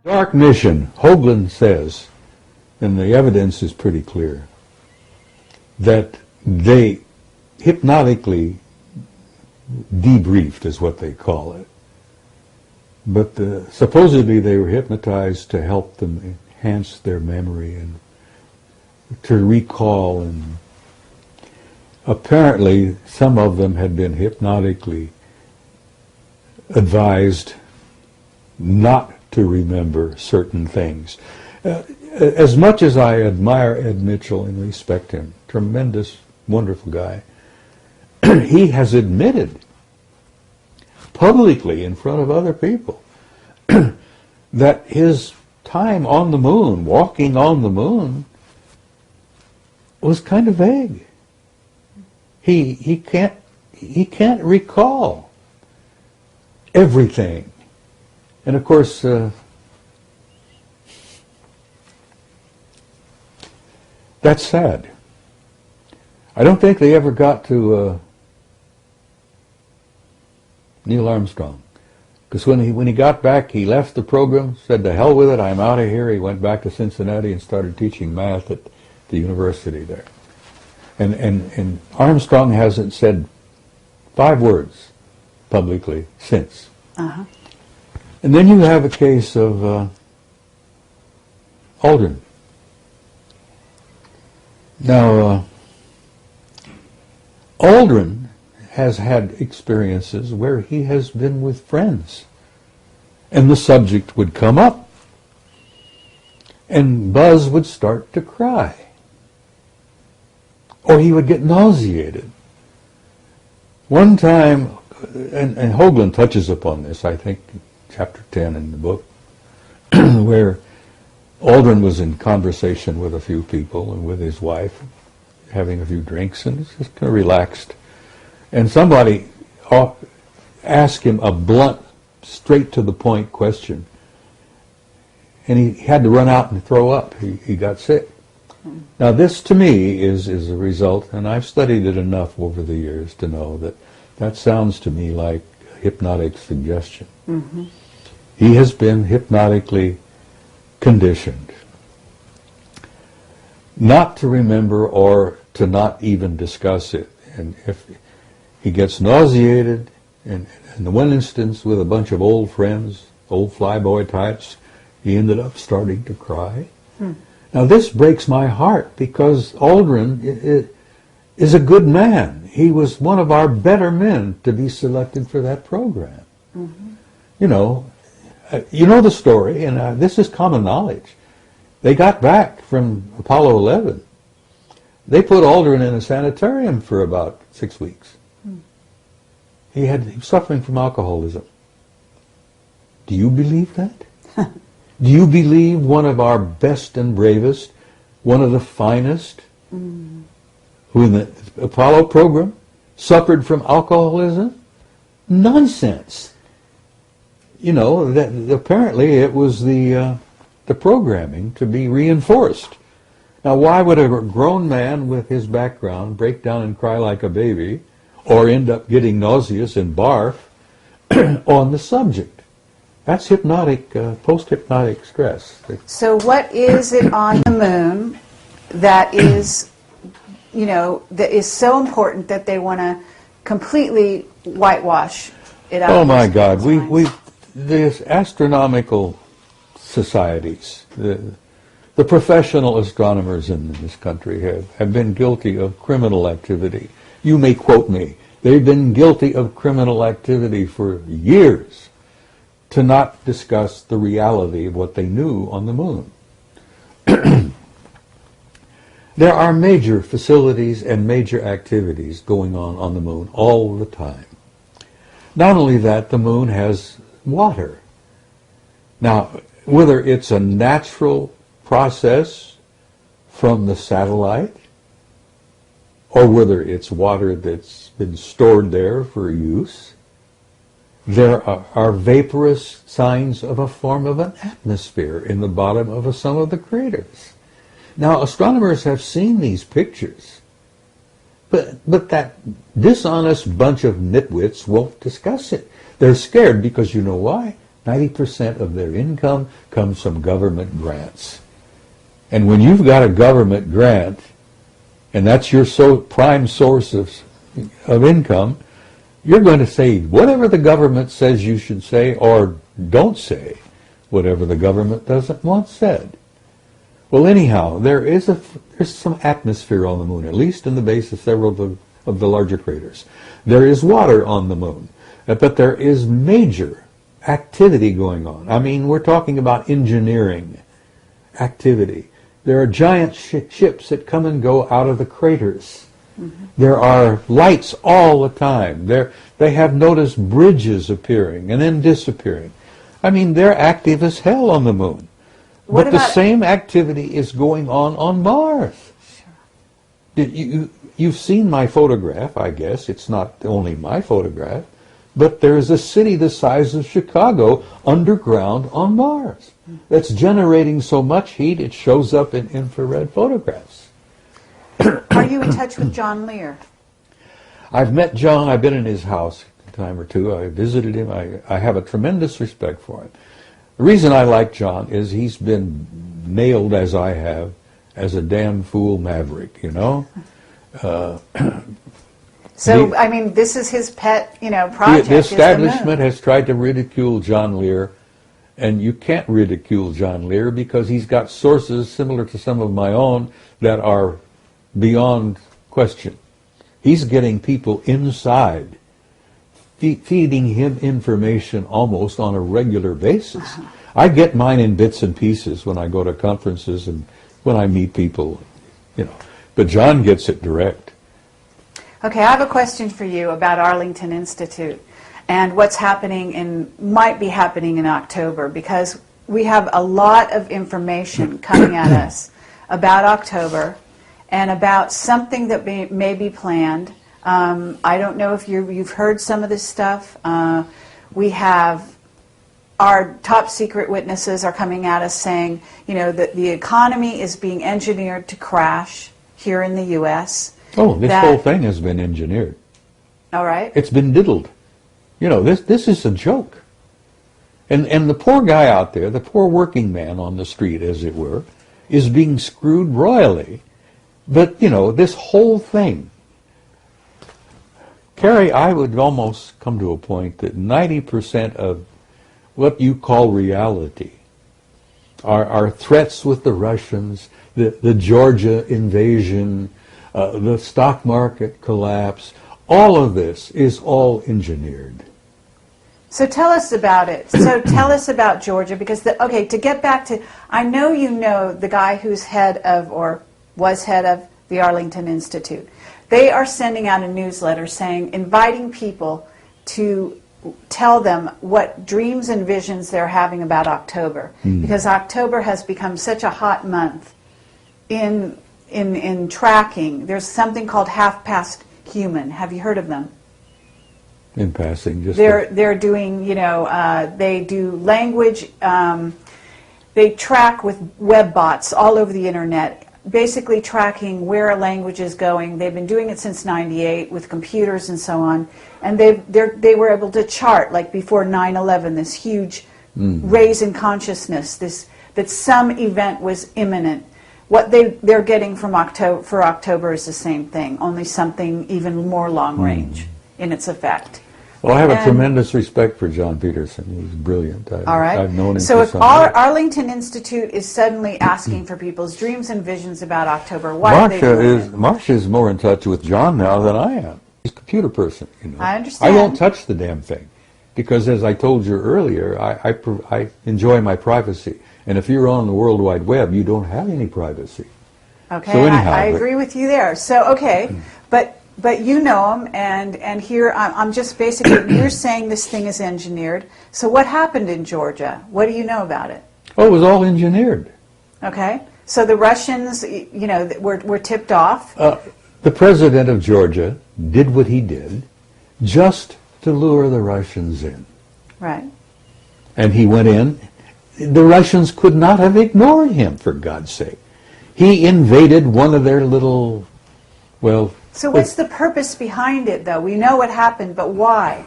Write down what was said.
Dark mission, Hoagland says, and the evidence is pretty clear, that they hypnotically debriefed, is what they call it. But supposedly they were hypnotized to help them enhance their memory and to recall, and apparently some of them had been hypnotically advised not to remember certain things. As much as I admire Ed Mitchell and respect him, tremendous, wonderful guy, he has admitted publicly in front of other people that his time on the moon, walking on the moon, was kind of vague. He can't recall everything. And of course, that's sad. I don't think they ever got to Neil Armstrong, because when he got back, he left the program, said to hell with it, I'm out of here. He went back to Cincinnati and started teaching math at the university there. And Armstrong hasn't said 5 words publicly since. Uh-huh. And then you have a case of Aldrin. Now, Aldrin has had experiences where he has been with friends, and the subject would come up, and Buzz would start to cry, or he would get nauseated. One time, and Hoagland touches upon this, I think, chapter 10 in the book, where Aldrin was in conversation with a few people and with his wife, having a few drinks, and it's just kind of relaxed. And somebody asked him a blunt, straight-to-the-point question, and he had to run out and throw up. He got sick. Now this, to me, is a result, and I've studied it enough over the years to know that that sounds to me like hypnotic suggestion. Mm-hmm. He has been hypnotically conditioned not to remember or to not even discuss it. And if he gets nauseated, and in the one instance with a bunch of old friends, old flyboy types, he ended up starting to cry. Now this breaks my heart, because Aldrin is a good man. He was one of our better men to be selected for that program. Mm-hmm. You know the story, and this is common knowledge. They got back from Apollo 11. They put Aldrin in a sanitarium for about 6 weeks. He was suffering from alcoholism. Do you believe that? Do you believe one of our best and bravest, one of the finest, who in the Apollo program suffered from alcoholism? Nonsense. You know, that apparently it was the programming to be reinforced. Now, why would a grown man with his background break down and cry like a baby, or end up getting nauseous and barf on the subject? That's hypnotic, post-hypnotic stress. So what is it on the moon that is, that is so important that they want to completely whitewash it out? Oh my God, these astronomical societies, the professional astronomers in this country have been guilty of criminal activity. You may quote me. They've been guilty of criminal activity for years to not discuss the reality of what they knew on the moon. There are major facilities and major activities going on the moon all the time. Not only that, the moon has water. Now, whether it's a natural process from the satellite, or whether it's water that's been stored there for use, there are vaporous signs of a form of an atmosphere in the bottom of some of the craters. Now, astronomers have seen these pictures, but that dishonest bunch of nitwits won't discuss it. They're scared because you know why? 90% of their income comes from government grants. And when you've got a government grant, and that's your prime source of income, you're going to say whatever the government says you should say, or don't say whatever the government doesn't want said. Well, anyhow, there's some atmosphere on the moon, at least in the base of several of the larger craters. There is water on the moon, but there is major activity going on. I mean, we're talking about engineering activity. There are giant ships that come and go out of the craters. There are lights all the time. They have noticed bridges appearing and then disappearing. I mean, they're active as hell on the moon. But the same activity is going on Mars. Sure. You've seen my photograph, I guess. It's not only my photograph. But there's a city the size of Chicago underground on Mars that's generating so much heat it shows up in infrared photographs. Are you in touch with John Lear? I've met John. I've been in his house a time or two. I visited him. I have a tremendous respect for him. The reason I like John is he's been nailed, as I have, as a damn fool maverick, you know? I mean, this is his pet, project. The establishment has tried to ridicule John Lear, and you can't ridicule John Lear because he's got sources similar to some of my own that are beyond question. He's getting people inside, feeding him information almost on a regular basis. I get mine in bits and pieces when I go to conferences and when I meet people, But John gets it direct. Okay, I have a question for you about Arlington Institute and what's happening might be happening in October, because we have a lot of information coming at us about October and about something that may be planned. I don't know if you've heard some of this stuff. We have our top secret witnesses are coming at us saying, that the economy is being engineered to crash here in the U.S. Oh, this whole thing has been engineered. All right. It's been diddled. This is a joke. And the poor guy out there, the poor working man on the street, as it were, is being screwed royally. But, this whole thing, Carrie, I would almost come to a point that 90% of what you call reality are threats with the Russians, the Georgia invasion, the stock market collapse. All of this is all engineered. So tell us about it. So tell us about Georgia, because, to get back to, I know the guy who's head of, or was head of, the Arlington Institute. They are sending out a newsletter inviting people to tell them what dreams and visions they're having about October, because October has become such a hot month in tracking. There's something called Half Past Human. Have you heard of them? In passing, just they're doing, they do language. They track with web bots all over the internet, basically tracking where a language is going. They've been doing it since '98 with computers and so on, and they were able to chart, like before 9/11, this huge raise in consciousness, that some event was imminent. What they're getting for October is the same thing, only something even more long range in its effect. Well, I have a tremendous respect for John Peterson. He's brilliant. All right. I've known him so for if some years. Arlington Institute is suddenly asking for people's dreams and visions about October, why are they doing it? Marcia is more in touch with John now than I am. He's a computer person. I understand. I won't touch the damn thing because, as I told you earlier, I enjoy my privacy. And if you're on the World Wide Web, you don't have any privacy. Okay, so anyhow, I agree with you there. So, okay, but you know him, and here I'm just basically, you're saying this thing is engineered. So what happened in Georgia? What do you know about it? Oh, it was all engineered. Okay, so the Russians, were tipped off. The president of Georgia did what he did just to lure the Russians in. Right. And he went in. The Russians could not have ignored him, for God's sake. He invaded one of their little, So what's the purpose behind it, though? We know what happened, but why?